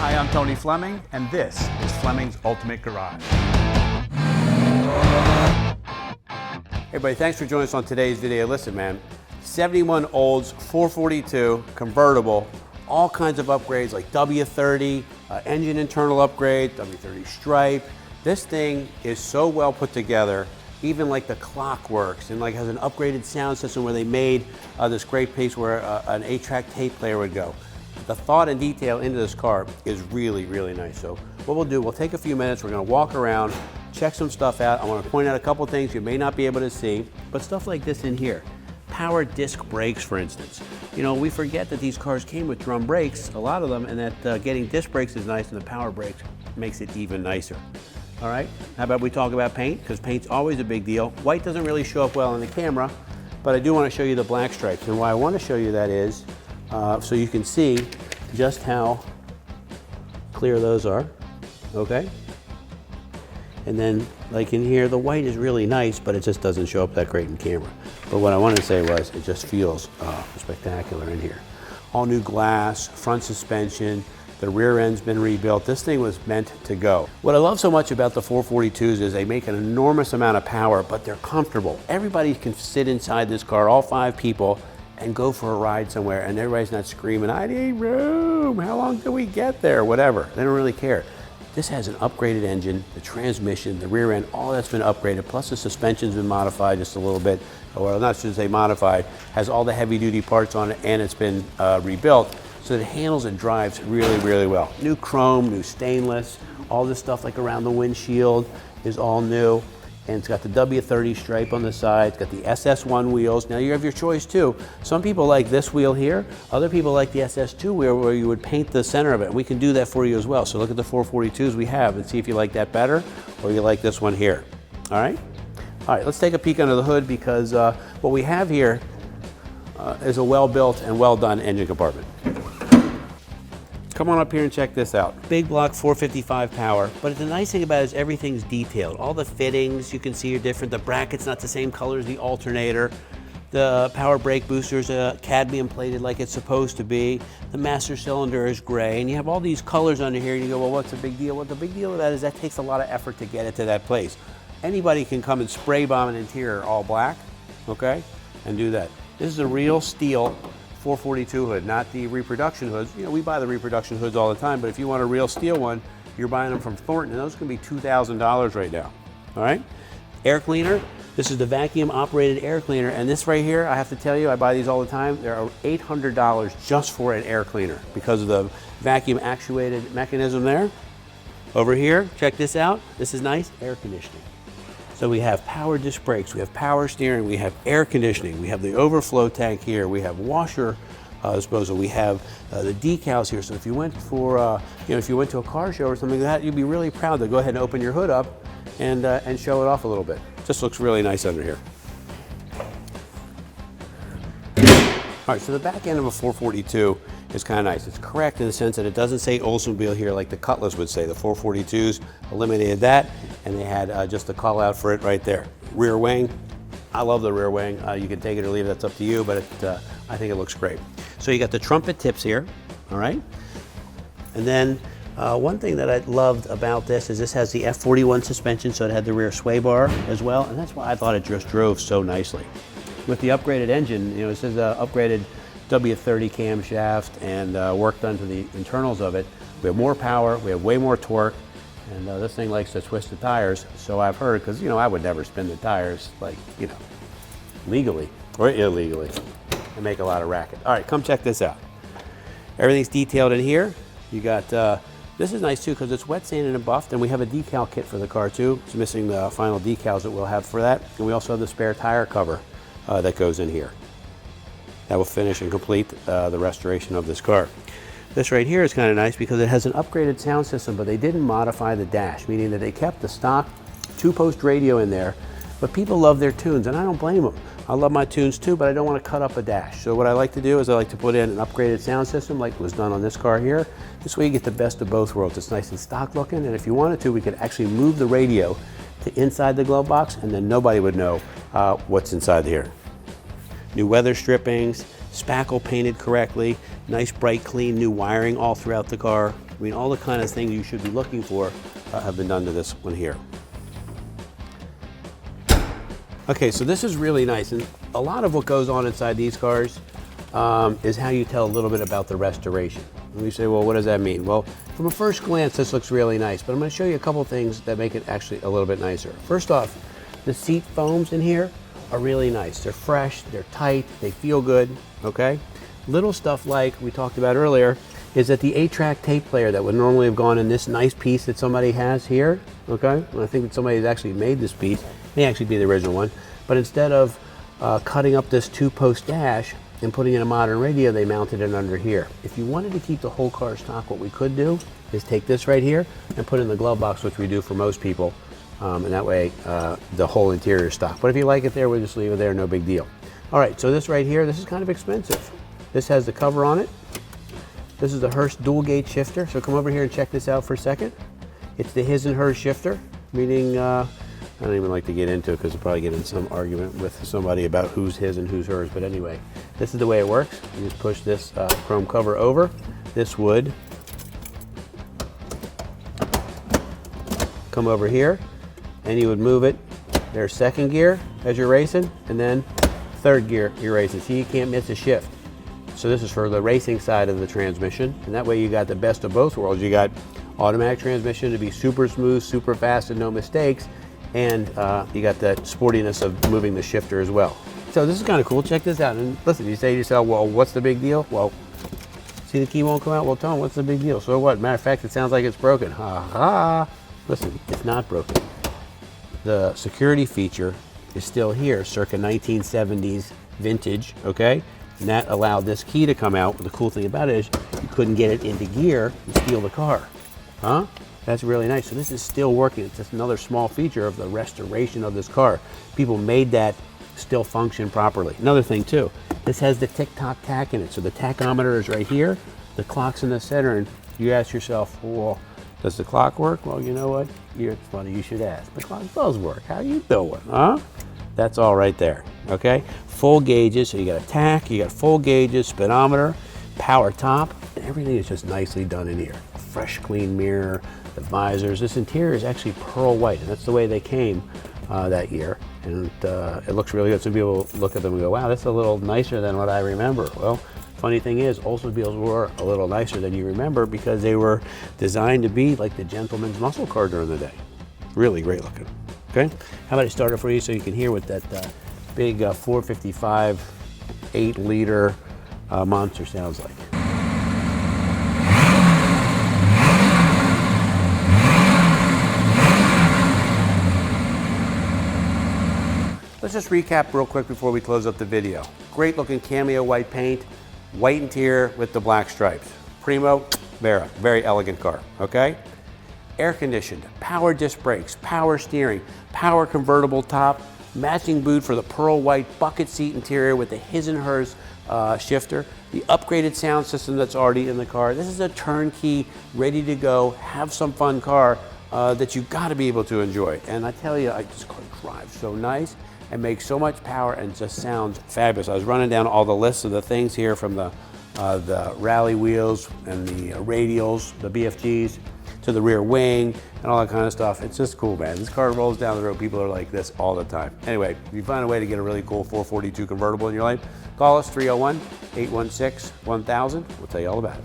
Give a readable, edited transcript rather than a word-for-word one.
Hi, I'm Tony Fleming, and this is Fleming's Ultimate Garage. Hey everybody, thanks for joining us on today's video. Listen man, 71 Olds, 442, convertible, all kinds of upgrades like W30, engine internal upgrade, W30 stripe. This thing is so well put together, even like the clock works and like has an upgraded sound system where they made this great piece where an 8-track tape player would go. The thought and detail into this car is really, really nice. So what we'll do, we'll take a few minutes, we're gonna walk around, check some stuff out. I want to point out a couple things you may not be able to see, but stuff like this in here. Power disc brakes, for instance. You know, we forget that these cars came with drum brakes, a lot of them, and that getting disc brakes is nice and the power brakes makes it even nicer. All right, how about we talk about paint? Because paint's always a big deal. White doesn't really show up well in the camera, but I do want to show you the black stripes. And why I want to show you that is so you can see just how clear those are, okay? And then, like in here, the white is really nice, but it just doesn't show up that great in camera. But what I wanted to say was, it just feels spectacular in here. All new glass, front suspension, the rear end's been rebuilt. This thing was meant to go. What I love so much about the 442s is they make an enormous amount of power, but they're comfortable. Everybody can sit inside this car, all 5 people, and go for a ride somewhere, and everybody's not screaming, I need room, how long till we get there, whatever. They don't really care. This has an upgraded engine, the transmission, the rear end, all that's been upgraded, plus the suspension's been modified just a little bit, or not should say modified, has all the heavy duty parts on it, and it's been rebuilt, so that it handles and drives really, really well. New chrome, new stainless, all this stuff like around the windshield is all new, and it's got the W30 stripe on the side, it's got the SS1 wheels. Now you have your choice too. Some people like this wheel here, other people like the SS2 wheel where you would paint the center of it. We can do that for you as well. So look at the 442s we have and see if you like that better or you like this one here, all right? All right, let's take a peek under the hood because what we have here is a well-built and well-done engine compartment. Come on up here and check this out. Big block 455 power, but the nice thing about it is everything's detailed. All the fittings you can see are different. The bracket's not the same color as the alternator. The power brake booster's cadmium plated like it's supposed to be. The master cylinder is gray, and you have all these colors under here, and you go, well, what's the big deal? Well, the big deal with that is that takes a lot of effort to get it to that place. Anybody can come and spray bomb an interior all black, okay, and do that. This is a real steel 442 hood, not the reproduction hoods. You know, we buy the reproduction hoods all the time, but if you want a real steel one, you're buying them from Thornton, and those can be $2,000 right now, all right? Air cleaner, this is the vacuum operated air cleaner, and this right here, I have to tell you, I buy these all the time. They're $800 just for an air cleaner because of the vacuum actuated mechanism there. Over here, check this out. This is nice, air conditioning. So we have power disc brakes, we have power steering, we have air conditioning, we have the overflow tank here, we have washer disposal, we have the decals here. So if you went for, if you went to a car show or something like that, you'd be really proud to go ahead and open your hood up and show it off a little bit. Just looks really nice under here. All right, so the back end of a 442 is kind of nice. It's correct in the sense that it doesn't say Oldsmobile here like the Cutlass would say. The 442s eliminated that, and they had just a call out for it right there. Rear wing, I love the rear wing. You can take it or leave it, that's up to you, but I think it looks great. So you got the trumpet tips here, all right? And then one thing that I loved about this is this has the F41 suspension, so it had the rear sway bar as well, and that's why I thought it just drove so nicely. With the upgraded engine, you know, this is an upgraded W30 camshaft and work done to the internals of it. We have more power, we have way more torque, and this thing likes to twist the tires, so I've heard, because, you know, I would never spin the tires, like, you know, legally or illegally and make a lot of racket. All right, come check this out. Everything's detailed in here. You got, this is nice too because it's wet sanded and buffed, and we have a decal kit for the car too. It's missing the final decals that we'll have for that, and we also have the spare tire cover that goes in here. That will finish and complete the restoration of this car. This right here is kind of nice because it has an upgraded sound system, but they didn't modify the dash, meaning that they kept the stock 2-post radio in there, but people love their tunes, and I don't blame them. I love my tunes too, but I don't want to cut up a dash. So what I like to do is I like to put in an upgraded sound system like was done on this car here. This way you get the best of both worlds. It's nice and stock looking, and if you wanted to, we could actually move the radio to inside the glove box, and then nobody would know what's inside here. New weather strippings, spackle painted correctly, nice bright clean new wiring all throughout the car. I mean, all the kind of things you should be looking for have been done to this one here. Okay, so this is really nice, and a lot of what goes on inside these cars is how you tell a little bit about the restoration. And we say, well, what does that mean? Well, from a first glance, this looks really nice, but I'm going to show you a couple things that make it actually a little bit nicer. First off, the seat foams in here are really nice. They're fresh, they're tight, they feel good, okay? Little stuff like we talked about earlier is that the 8-track tape player that would normally have gone in this nice piece that somebody has here, okay? And I think that somebody has actually made this piece, may actually be the original one, but instead of cutting up this 2-post dash and putting in a modern radio, they mounted it under here. If you wanted to keep the whole car stock, what we could do is take this right here and put it in the glove box, which we do for most people, and that way the whole interior is stock. But if you like it there, we'll just leave it there, no big deal. All right, so this right here, this is kind of expensive. This has the cover on it. This is the Hurst dual gauge shifter, so come over here and check this out for a second. It's the his and hers shifter, meaning I don't even like to get into it because we'll probably get in some argument with somebody about who's his and who's hers, but anyway, this is the way it works. You just push this chrome cover over. This would come over here, and you would move it. There's second gear as you're racing, and then third gear you're racing. See, you can't miss a shift. So this is for the racing side of the transmission, and that way you got the best of both worlds. You got automatic transmission to be super smooth, super fast, and no mistakes, and you got that sportiness of moving the shifter as well. So this is kind of cool. Check this out. And listen, you say to yourself, well, what's the big deal? Well, see the key won't come out? Well, tell them what's the big deal. So what? Matter of fact, it sounds like it's broken. Ha ha. Listen, it's not broken. The security feature is still here, circa 1970s vintage, okay? And that allowed this key to come out. The cool thing about it is you couldn't get it into gear and steal the car. Huh? That's really nice. So this is still working. It's just another small feature of the restoration of this car. People made that still function properly. Another thing too, this has the Tic-toc-tach in it. So the tachometer is right here. The clock's in the center, and you ask yourself, well, does the clock work? Well, you know what? It's funny you should ask. The clock does work. How you doing, huh? That's all right there, okay? Full gauges, so you got a tach, you got full gauges, speedometer, power top, and everything is just nicely done in here. A fresh, clean mirror, the visors. This interior is actually pearl white, and that's the way they came that year, and it looks really good. Some people look at them and go, wow, that's a little nicer than what I remember. Well, funny thing is, Oldsmobiles were a little nicer than you remember because they were designed to be like the gentleman's muscle car during the day. Really great looking. Okay, how about I start it for you so you can hear what that big 455 8-liter monster sounds like. Let's just recap real quick before we close up the video. Great looking Cameo white paint, white interior with the black stripes. Primo, Vera, very elegant car, okay? Air conditioned, power disc brakes, power steering, power convertible top, matching boot for the pearl white bucket seat interior with the his and hers shifter, the upgraded sound system that's already in the car. This is a turnkey, ready to go, have some fun car that you've got to be able to enjoy. And I tell you, this car drives so nice and makes so much power and just sounds fabulous. I was running down all the lists of the things here, from the rally wheels and the radials, the BFGs, to the rear wing and all that kind of stuff. It's just cool, man. This car rolls down the road. People are like this all the time. Anyway, if you find a way to get a really cool 442 convertible in your life, call us 301-816-1000. We'll tell you all about it.